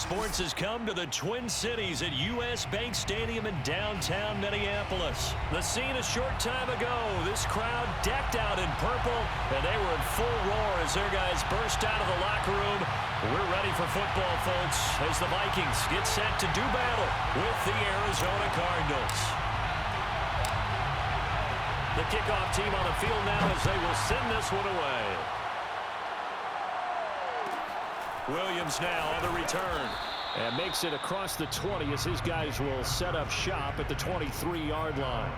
sports has come to the Twin Cities at U.S. Bank Stadium in downtown Minneapolis. The scene a short time ago, this crowd decked out in purple, and they were in full roar as their guys burst out of the locker room. We're ready for football, folks, as the Vikings get set to do battle with the Arizona Cardinals. The kickoff team on the field now as they will send this one away. Williams now on the return. And makes it across the 20 as his guys will set up shop at the 23-yard line.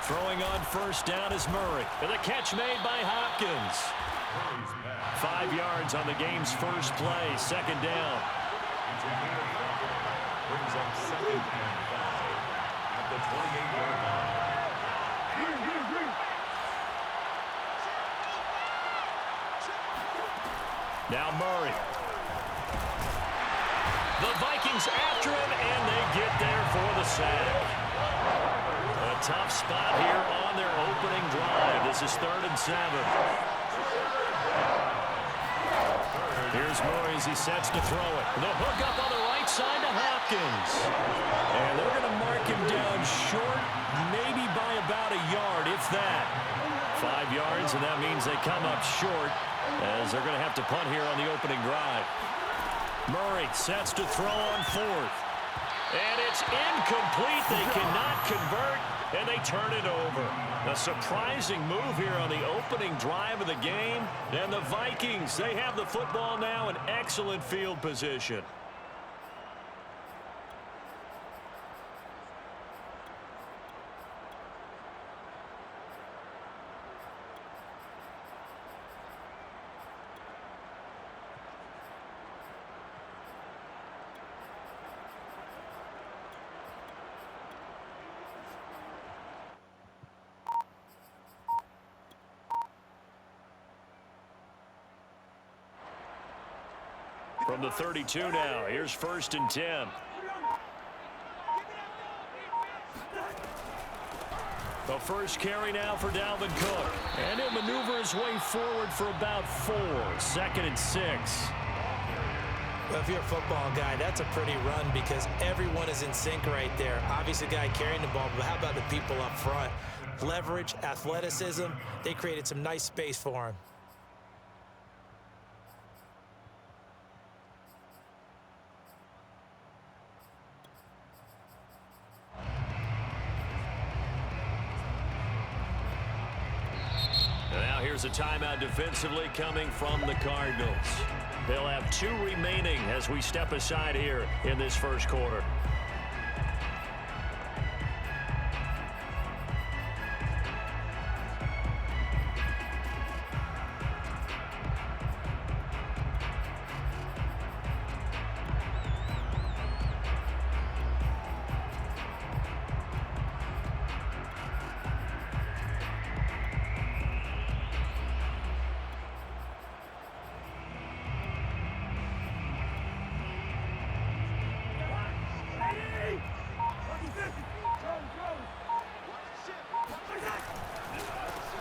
Throwing on first down is Murray. And the catch made by Hopkins. 5 yards on the game's first play. Second down. Brings up second and 5 at the 28-yard line. Now Murray. The Vikings after him, and they get there for the sack. A tough spot here on their opening drive. This is 3rd and 7. Here's Murray as he sets to throw it. The hook up on the right side to Hopkins. And they're going to mark him down short, maybe by about a yard, if that. 5 yards, and that means they come up short as they're going to have to punt here on the opening drive. Murray sets to throw on 4th. And it's incomplete. They cannot convert, and they turn it over. A surprising move here on the opening drive of the game. And the Vikings, they have the football now in excellent field position. From the 32 now, here's 1st and 10. The first carry now for Dalvin Cook. And he'll maneuver his way forward for about 4. 2nd and 6. Well, if you're a football guy, that's a pretty run because everyone is in sync right there. Obviously, the guy carrying the ball, but how about the people up front? Leverage, athleticism, they created some nice space for him. Here's a timeout defensively coming from the Cardinals. They'll have 2 remaining as we step aside here in this first quarter.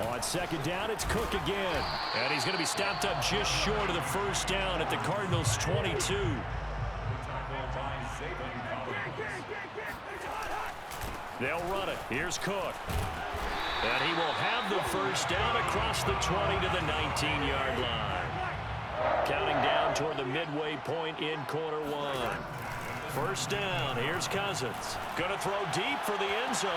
On 2nd down, it's Cook again. And he's going to be stopped up just short of the first down at the Cardinals' 22. They'll run it. Here's Cook. And he will have the first down across the 20 to the 19-yard line. Counting down toward the midway point in quarter one. First down. Here's Cousins. Going to throw deep for the end zone.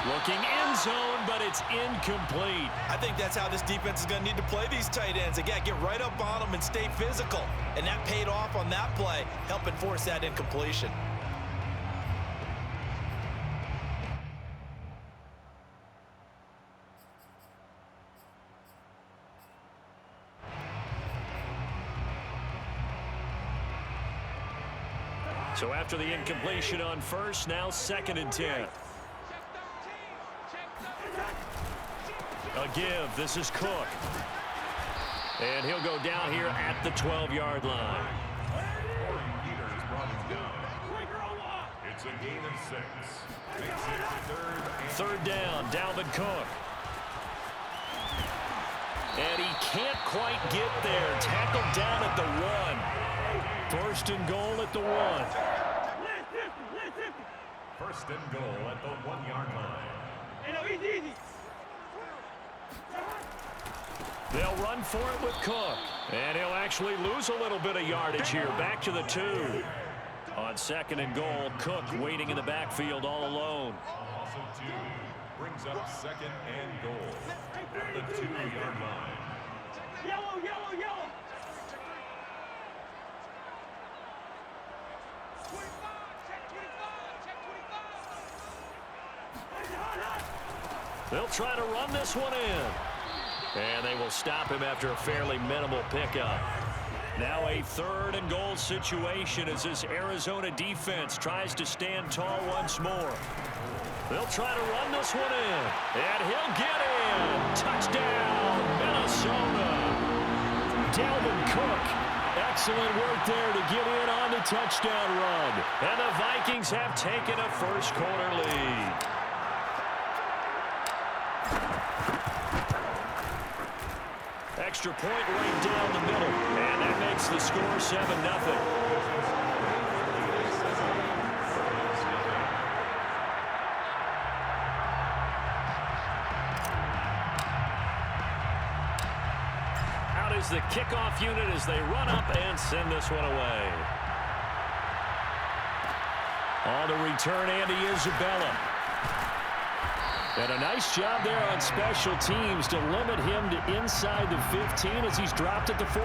Looking end zone, but it's incomplete. I think that's how this defense is going to need to play these tight ends. They got to get right up on them and stay physical. And that paid off on that play, helping force that incompletion. So after the incompletion on first, now 2nd and 10. A give. This is Cook. And he'll go down here at the 12-yard line. It's a gain of 6. Third down, Dalvin Cook. And he can't quite get there. Tackled down at the 1. First and goal at the 1. First and goal at the 1-yard line. They'll run for it with Cook. And he'll actually lose a little bit of yardage here. Back to the 2. On 2nd and goal, Cook waiting in the backfield all alone. Also 2 brings up 2nd and goal at the 2-yard line. Yellow, yellow, yellow. They'll try to run this one in. And they will stop him after a fairly minimal pickup. Now a 3rd and goal situation as this Arizona defense tries to stand tall once more. They'll try to run this one in. And he'll get in. Touchdown, Minnesota. Dalvin Cook. Excellent work there to get in on the touchdown run. And the Vikings have taken a first-quarter lead. Extra point right down the middle. And that makes the score 7-0. Out is the kickoff unit as they run up and send this one away. On the return, Andy Isabella. And a nice job there on special teams to limit him to inside the 15 as he's dropped at the 14.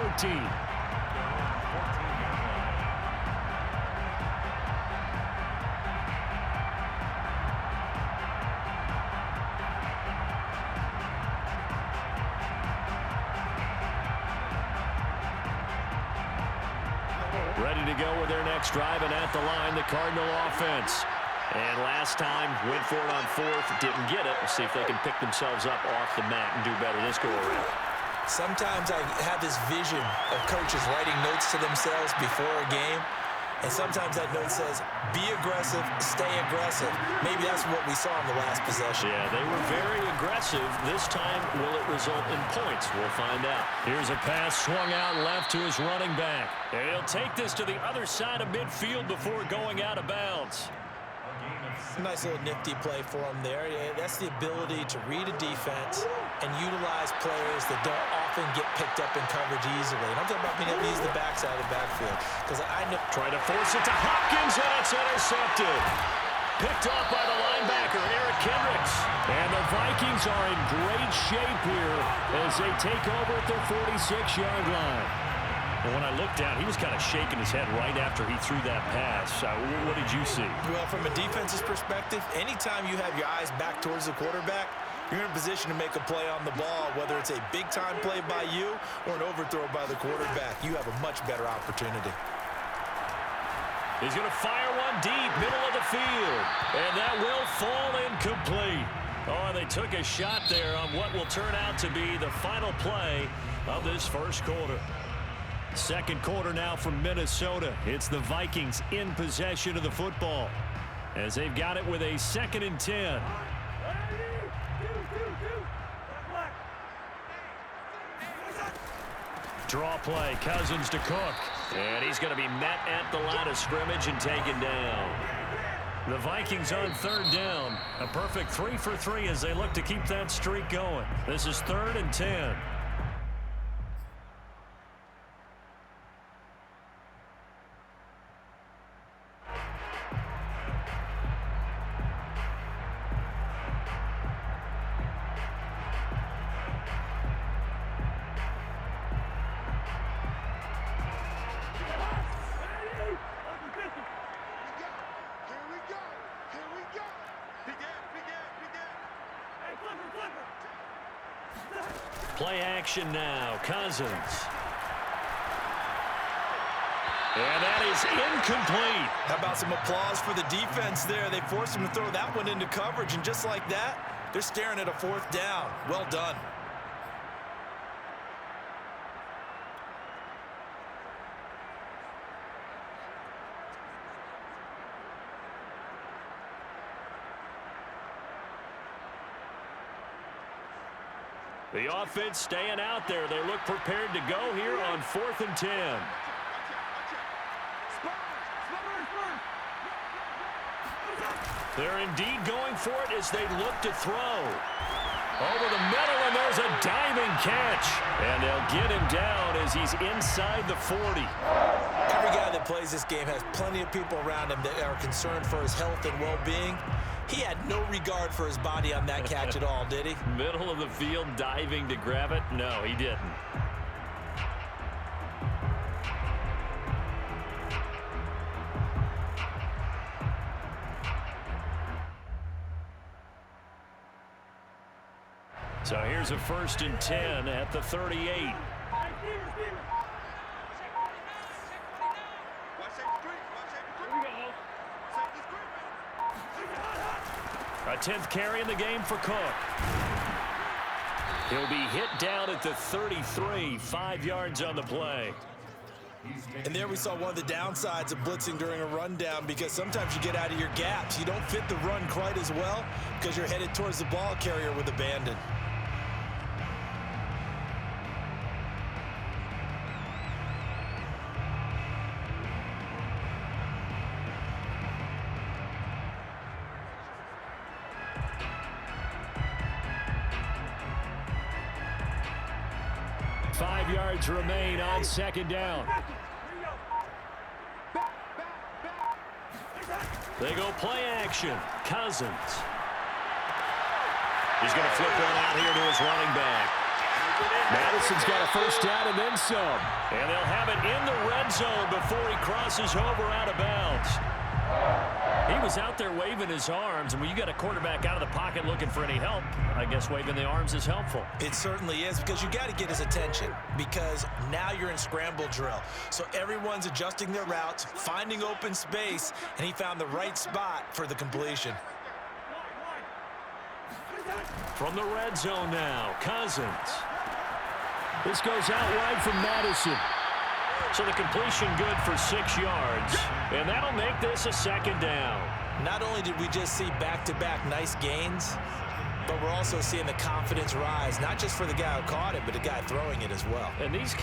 Ready to go with their next drive, and at the line, the Cardinal offense. And last time, went for it on 4th, didn't get it. We'll see if they can pick themselves up off the mat and do better this go-around. Sometimes I have this vision of coaches writing notes to themselves before a game. And sometimes that note says, be aggressive, stay aggressive. Maybe that's what we saw in the last possession. Yeah, they were very aggressive. This time, will it result in points? We'll find out. Here's a pass swung out left to his running back. And he'll take this to the other side of midfield before going out of bounds. Nice little nifty play for him there. Yeah, that's the ability to read a defense and utilize players that don't often get picked up in coverage easily. And I'm talking about being able to use the backside of the backfield. Because I know. Trying to force it to Hopkins, and it's intercepted. Picked off by the linebacker, Eric Kendricks. And the Vikings are in great shape here as they take over at their 46-yard line. But when I looked down, he was kind of shaking his head right after he threw that pass. What did you see? Well, from a defense's perspective, anytime you have your eyes back towards the quarterback, you're in a position to make a play on the ball, whether it's a big-time play by you or an overthrow by the quarterback. You have a much better opportunity. He's going to fire one deep, middle of the field. And that will fall incomplete. Oh, they took a shot there on what will turn out to be the final play of this first quarter. Second quarter now from Minnesota. It's the Vikings in possession of the football as they've got it with a 2nd and 10. Draw play, Cousins to Cook. And he's going to be met at the line of scrimmage and taken down. The Vikings on 3rd down. A perfect 3 for 3 as they look to keep that streak going. This is 3rd and 10. Play action now. Cousins. And that is incomplete. How about some applause for the defense there? They forced him to throw that one into coverage, and just like that, they're staring at a 4th down. Well done. The offense staying out there. They look prepared to go here on 4th and 10. They're indeed going for it as they look to throw. Over the middle, and there's a diving catch. And they'll get him down as he's inside the 40. Every guy that plays this game has plenty of people around him that are concerned for his health and well-being. He had no regard for his body on that catch at all, did he? Middle of the field diving to grab it? No, he didn't. So here's a 1st and 10 at the 38. A 10th carry in the game for Cook. He'll be hit down at the 33, 5 yards on the play. And there we saw one of the downsides of blitzing during a rundown, because sometimes you get out of your gaps. You don't fit the run quite as well because you're headed towards the ball carrier with abandon. Remain on 2nd down. They go play action. Cousins. He's going to flip one out here to his running back. Madison's got a 1st down and then some. And they'll have it in the red zone before he crosses over out of bounds. He was out there waving his arms, and when you got a quarterback out of the pocket looking for any help, I guess waving the arms is helpful. It certainly is, because you got to get his attention, because now you're in scramble drill. So everyone's adjusting their routes, finding open space, and he found the right spot for the completion. From the red zone now, Cousins. This goes out wide from Madison. So the completion good for 6 yards. And that'll make this a 2nd down. Not only did we just see back-to-back nice gains, but we're also seeing the confidence rise, not just for the guy who caught it, but the guy throwing it as well. And these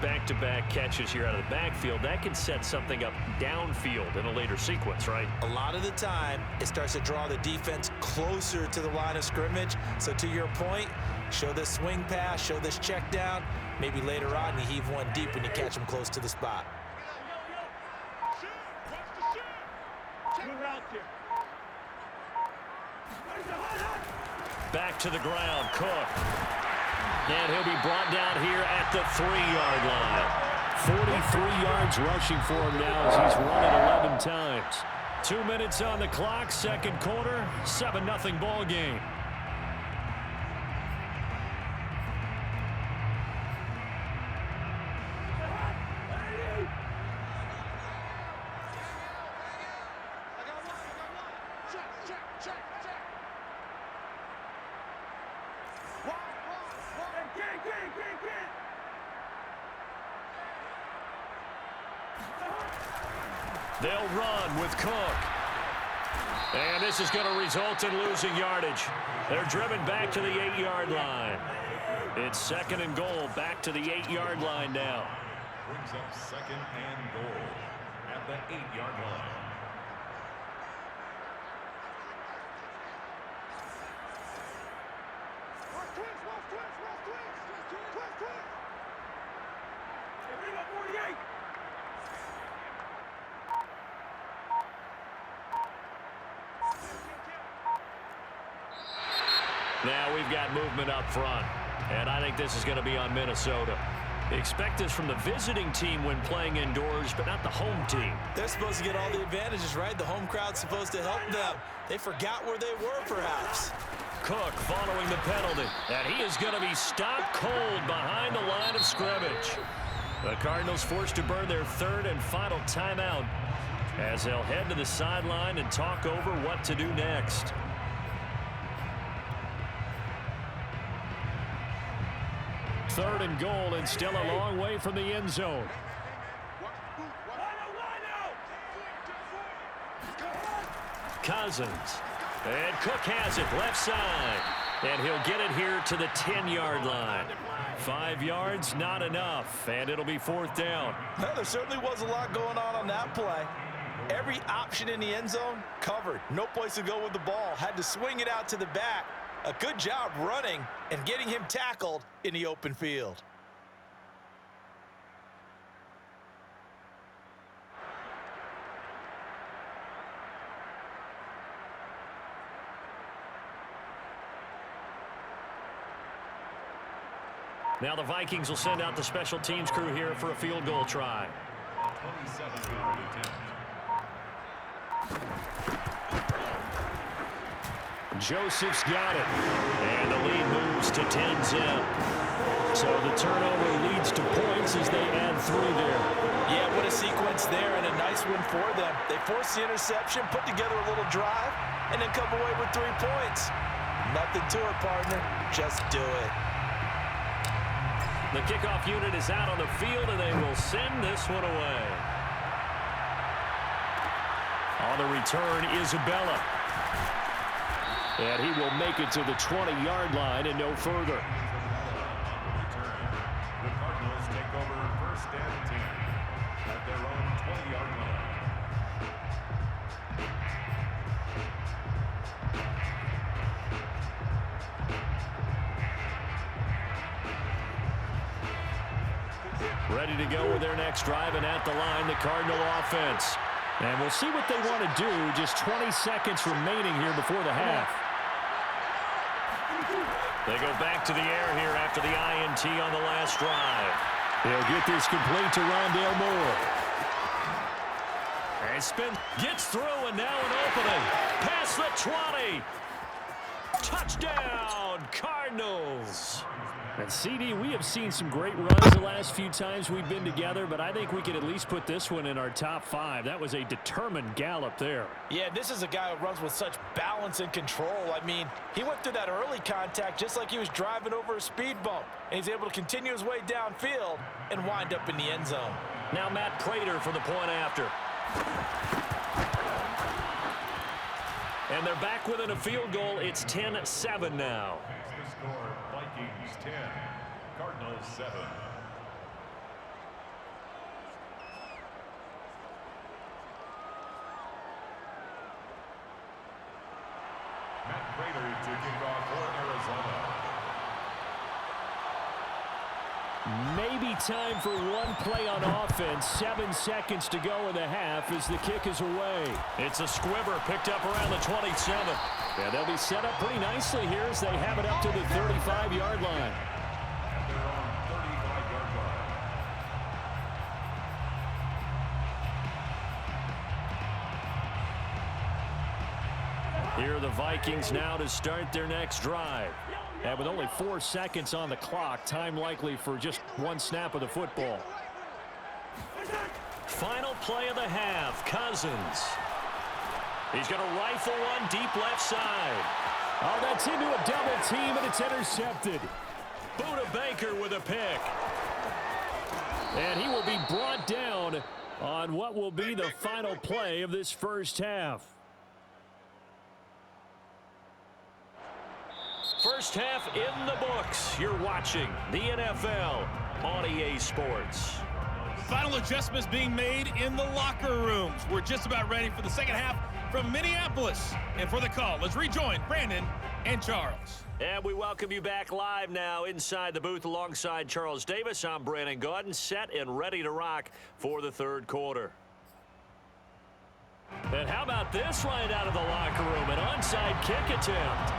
back-to-back catches here out of the backfield, that can set something up downfield in a later sequence, right? A lot of the time, it starts to draw the defense closer to the line of scrimmage. So to your point, show this swing pass, show this check down. Maybe later on you heave one deep when you catch him close to the spot. Back to the ground, Cook. And he'll be brought down here at the 3-yard line. 43 yards rushing for him now as he's run it 11 times. 2 minutes on the clock, 2nd quarter, 7-0 ball game. They'll run with Cook. And this is going to result in losing yardage. They're driven back to the 8-yard line. It's 2nd and goal, back to the 8-yard line now. Brings up 2nd and goal at the 8-yard line. Now we've got movement up front, and I think this is going to be on Minnesota. Expect this from the visiting team when playing indoors, but not the home team. They're supposed to get all the advantages, right? The home crowd's supposed to help them. They forgot where they were, perhaps. Cook following the penalty. And he is going to be stopped cold behind the line of scrimmage. The Cardinals forced to burn their third and final timeout as they'll head to the sideline and talk over what to do next. Third and goal, and still a long way from the end zone. Cousins. And Cook has it left side. And he'll get it here to the 10-yard line. 5 yards, not enough. And it'll be fourth down. Well, there certainly was a lot going on that play. Every option in the end zone covered. No place to go with the ball. Had to swing it out to the back. A good job running and getting him tackled in the open field. Now the Vikings will send out the special teams crew here for a field goal try. 27-yard attempt. Joseph's got it. And the lead moves to 10-zip. So the turnover leads to points as they add 3 there. Yeah, what a sequence there, and a nice one for them. They force the interception, put together a little drive, and then come away with 3 points. Nothing to it, partner. Just do it. The kickoff unit is out on the field, and they will send this one away. On the return, Isabella. And he will make it to the 20-yard line and no further. The Cardinals take over first and 10 at their own 20-yard line. Ready to go with their next drive, and at the line, the Cardinal offense. And we'll see what they want to do. Just 20 seconds remaining here before the half. They go back to the air here after the INT on the last drive. They'll get this complete to Rondale Moore. And spin gets through, and now an opening. Past the 20. Touchdown, Cardinals. And CD, we have seen some great runs the last few times we've been together, but I think we could at least put this one in our top 5. That was a determined gallop there. Yeah, this is a guy who runs with such balance and control. I mean, he went through that early contact just like he was driving over a speed bump, and he's able to continue his way downfield and wind up in the end zone. Now Matt Prater for the point after. And they're back within a field goal. It's 10-7 now. The score, Vikings 10, Cardinals 7. Matt Prater to kick off for Arizona. Maybe time for one play on offense. 7 seconds to go in the half as the kick is away. It's a squibber picked up around the 27. Yeah, they'll be set up pretty nicely here as they have it up to the 35-yard line. At their own 35-yard line. Here are the Vikings now to start their next drive. And with only 4 seconds on the clock, time likely for just one snap of the football. Final play of the half, Cousins. He's going to rifle one deep left side. Oh, that's into a double team, and it's intercepted. Buda Baker with a pick. And he will be brought down on what will be the final play of this first half. First half in the books. You're watching the NFL on EA Sports. Final adjustments being made in the locker rooms. We're just about ready for the second half from Minneapolis. And for the call, let's rejoin Brandon and Charles. And we welcome you back live now inside the booth alongside Charles Davis. I'm Brandon Gaudin, set and ready to rock for the third quarter. And how about this right out of the locker room? An onside kick attempt.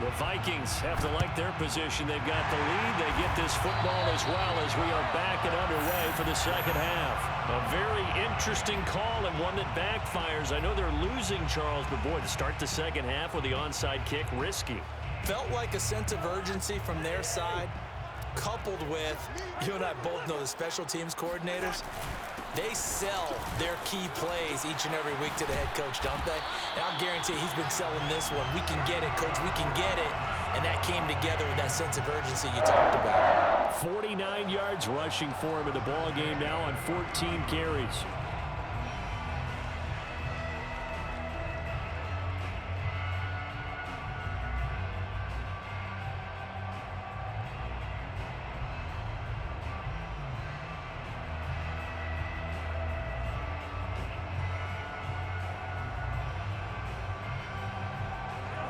The Vikings have to like their position. They've got the lead. They get this football as well as we are back and underway for the second half. A very interesting call and one that backfires. I know they're losing, Charles, but boy, to start the second half with the onside kick, risky. Felt like a sense of urgency from their side, coupled with, you and I both know the special teams coordinators, they sell their key plays each and every week to the head coach, don't they? And I'll guarantee he's been selling this one. We can get it, coach, we can get it. And that came together with that sense of urgency you talked about. 49 yards rushing for him in the ball game now on 14 carries.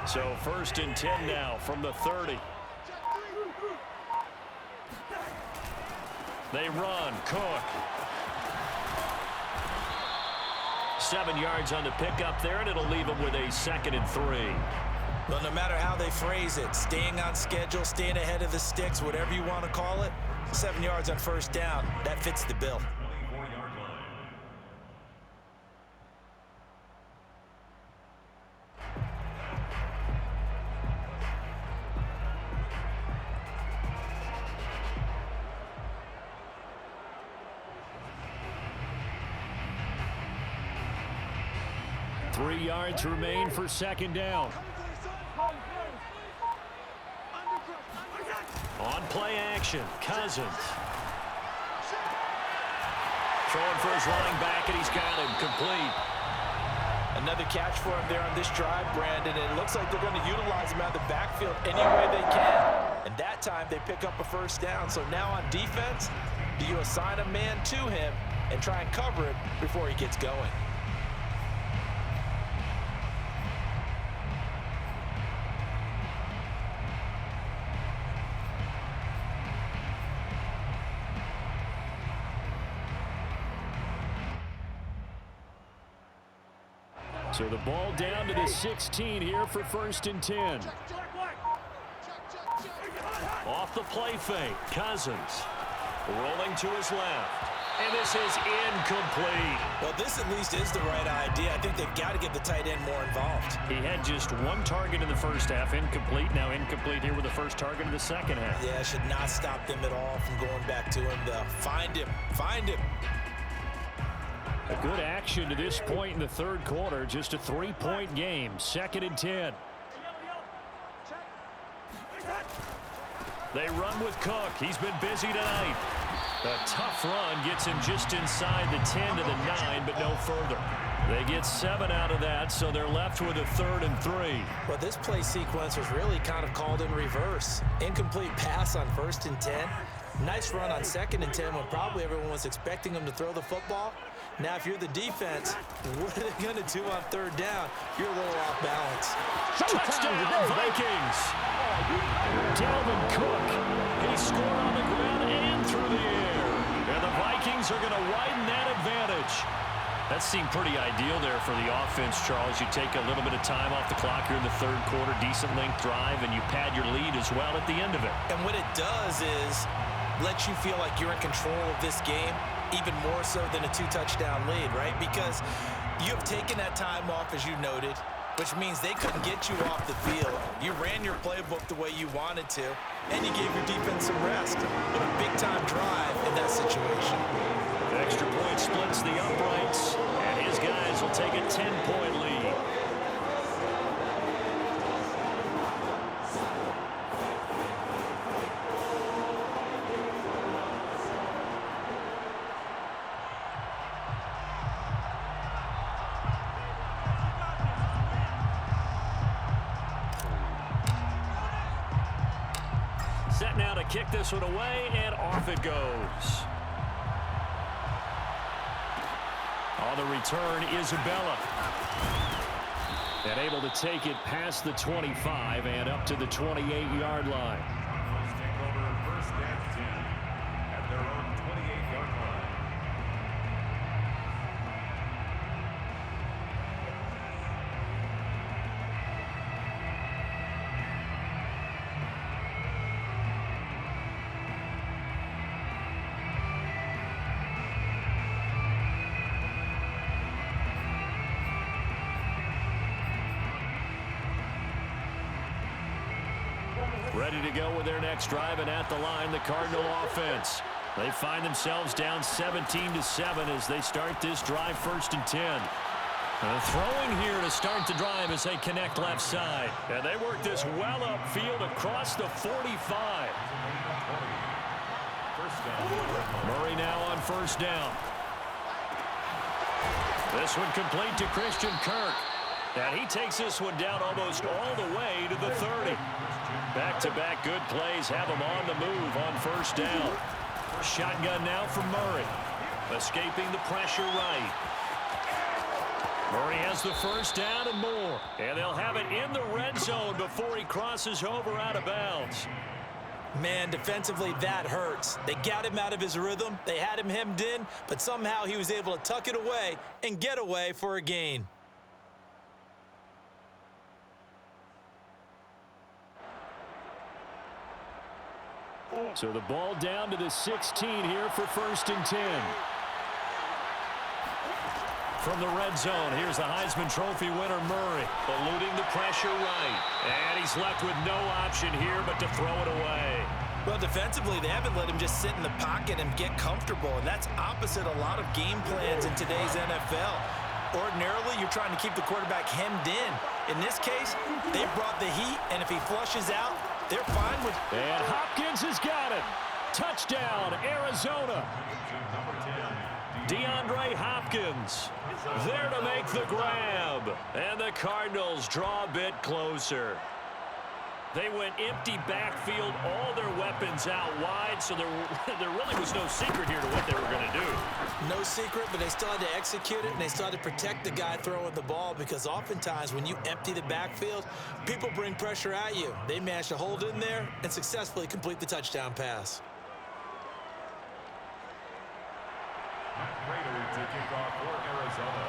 So 1st and 10 now from the 30. They run. Cook. 7 yards on the pickup there, and it'll leave them with a 2nd and 3. Well, no matter how they phrase it, staying on schedule, staying ahead of the sticks, whatever you want to call it, 7 yards on 1st down, that fits the bill. 24-yard line. 3 yards remain for 2nd down. On play action, Cousins. Throwing for his running back, and he's got him complete. Another catch for him there on this drive, Brandon. And it looks like they're going to utilize him out of the backfield any way they can. And that time they pick up a 1st down. So now on defense, do you assign a man to him and try and cover it before he gets going? So the ball down to the 16 here for 1st and 10. Off the play fake, Cousins rolling to his left. And this is incomplete. Well, this at least is the right idea. I think they've got to get the tight end more involved. He had just 1 target in the 1st half, incomplete. Now incomplete here with the 1st target in the 2nd half. Yeah, should not stop them at all from going back to him. Find him. Find him. A good action to this point in the 3rd quarter. Just a 3-point game. 2nd and 10. They run with Cook. He's been busy tonight. A tough run gets him just inside the 10 to the 9, but no further. They get 7 out of that, so they're left with a 3rd and 3. Well, this play sequence was really kind of called in reverse. Incomplete pass on 1st and 10. Nice run on 2nd and 10 when probably everyone was expecting him to throw the football. Now, if you're the defense, what are they going to do on 3rd down? You're a little off balance. Touchdown, Vikings! Dalvin Cook, he scored on the ground and through the air. And the Vikings are going to widen that advantage. That seemed pretty ideal there for the offense, Charles. You take a little bit of time off the clock here in the 3rd quarter, decent length drive, and you pad your lead as well at the end of it. And what it does is let you feel like you're in control of this game, even more so than a 2-touchdown lead, right? Because you have taken that time off, as you noted, which means they couldn't get you off the field. You ran your playbook the way you wanted to, and you gave your defense some rest. What a big-time drive in that situation. Extra point splits the uprights, and his guys will take a 10-point lead. Set now to kick this one away, and off it goes. On the return, Isabella. And able to take it past the 25 and up to the 28-yard line. Broncos take over 1st and 10 at their own 28-yard line. Ready to go with their next drive, and at the line, the Cardinal offense. They find themselves down 17-7 as they start this drive, 1st and 10. Throwing here to start the drive as they connect left side. And they work this well upfield across the 45. Murray now on 1st down. This one complete to Christian Kirk. And he takes this one down almost all the way to the 30. Back-to-back good plays have him on the move on 1st down. Shotgun now from Murray. Escaping the pressure right. Murray has the 1st down and more. And they'll have it in the red zone before he crosses over out of bounds. Man, defensively, that hurts. They got him out of his rhythm. They had him hemmed in, but somehow he was able to tuck it away and get away for a gain. So the ball down to the 16 here for 1st and 10. From the red zone, here's the Heisman Trophy winner, Murray, eluding the pressure right. And he's left with no option here but to throw it away. Well, defensively, they haven't let him just sit in the pocket and get comfortable, and that's opposite a lot of game plans in today's NFL. Ordinarily, you're trying to keep the quarterback hemmed in. In this case, they brought the heat, and if he flushes out, they're fine with it. And Hopkins has got it. Touchdown, Arizona. DeAndre Hopkins there to make the grab. And the Cardinals draw a bit closer. They went empty backfield, all their weapons out wide, so there really was no secret here to what they were going to do. No secret, but they still had to execute it, and they still had to protect the guy throwing the ball, because oftentimes when you empty the backfield, people bring pressure at you. They managed to hold in there and successfully complete the touchdown pass. Ready to kick off for Arizona.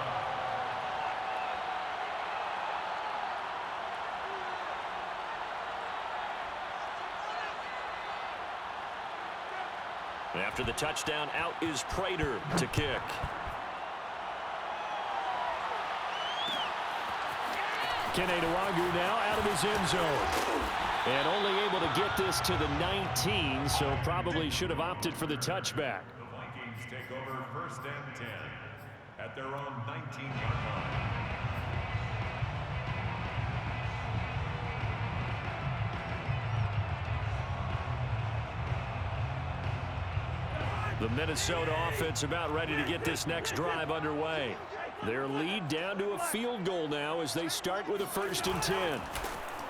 After the touchdown, out is Prater to kick. Keneduagu now out of his end zone. And only able to get this to the 19, so probably should have opted for the touchback. The Vikings take over 1st and 10 at their own 19-yard line. The Minnesota offense about ready to get this next drive underway. Their lead down to a field goal now as they start with a 1st and 10.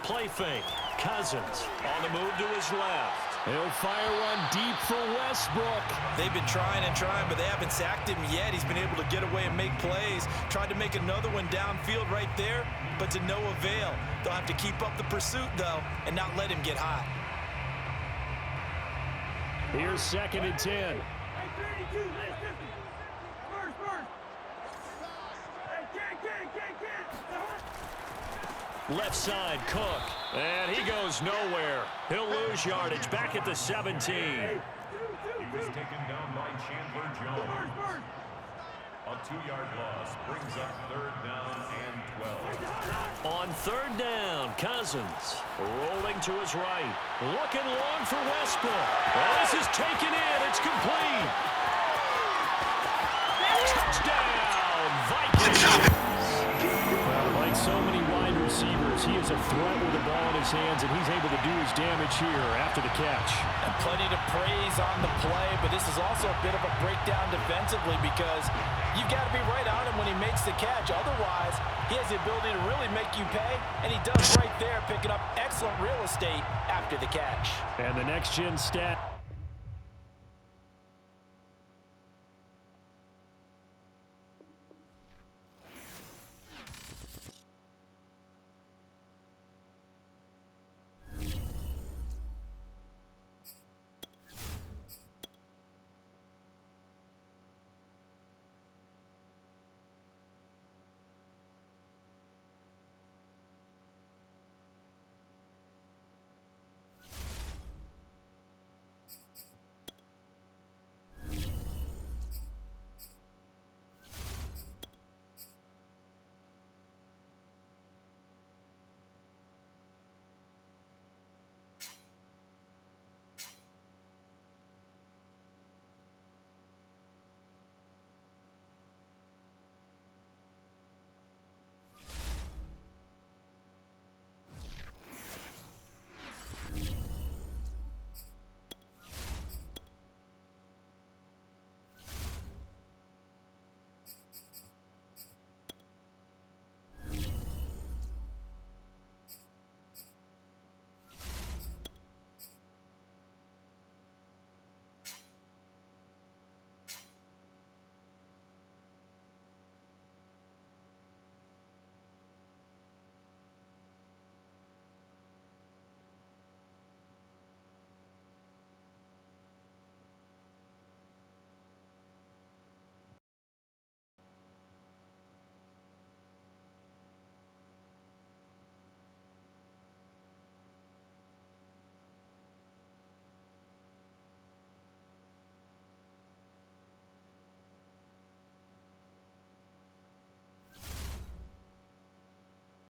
Play fake. Cousins on the move to his left. He'll fire one deep for Westbrook. They've been trying and trying, but they haven't sacked him yet. He's been able to get away and make plays. Tried to make another one downfield right there, but to no avail. They'll have to keep up the pursuit, though, and not let him get hot. Here's 2nd and 10. Left side, Cook. And he goes nowhere. He'll lose yardage back at the 17. He was taken down by Chandler Jones. A 2-yard loss brings up 3rd down and 12. On 3rd down, Cousins rolling to his right. Looking long for Westbrook. Well, this is taken in. It's complete. Touchdown, Vikings. Like so many wide receivers, he is a threat with the ball in his hands, and he's able to do his damage here after the catch. And plenty to praise on the play, but this is also a bit of a breakdown defensively because you've got to be right on him when he makes the catch. Otherwise, he has the ability to really make you pay, and he does right there, picking up excellent real estate after the catch. And the next-gen stat.